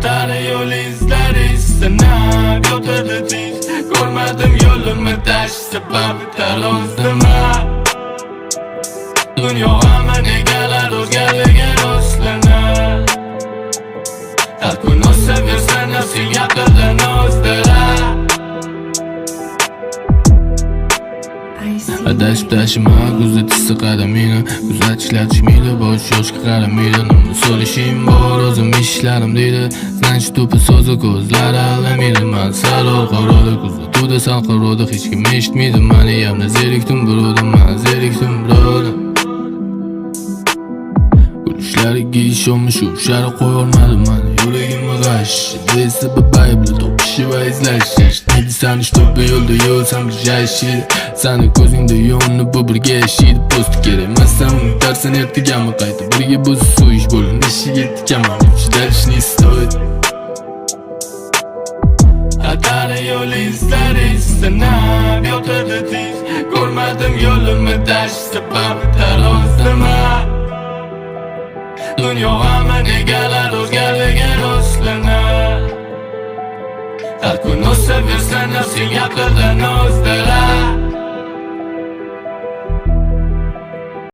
Xatari yo'l izlari sinab yotirdi tiz. Ko'rmadim yo'limni tash sababi tarozdima. Dunyo hamma negalar o'zgarligi rostlanar. Har kun o'saversan nafsing aqldan ozdirar. Adashib tashima kuzatishsa qadamingni, kuzatishlar tushmaydi, bosh yoshga qaramaydi. Nima so'rashing bor o'zim ishlarim deydi. Sanchi to'pi so'zi ko'zlari aldamaydi. Men sal qorada kuzatuvda sal qorada hech kim eshitmaydi. Meni yamda zerikdim birodar, men zerikdim birodar. Kulishlariga ishonmish o'shari qo'yolmadim meni yuragimga g'ash. Desa babayibli topishi va izlash. Neydi sani shtobda yo'lda yo'lsam jashid. Sani ko'zingda yo'nib bu birga yashaydi. Po'sti kerak emassan unutarsan ertagami qayta birga bo'lsa so'yish bo'lindi ishiga yetikaman. Chidalishni istoydi. Xatari yo'l izlari sinab yotirdi tiz. Ko'rmadim yo'limni tash sababi tarozdima. Dunyo hamma negalar o'zgarligi rostlanar. Har kun o'saversan nafsing aqldan ozdirar.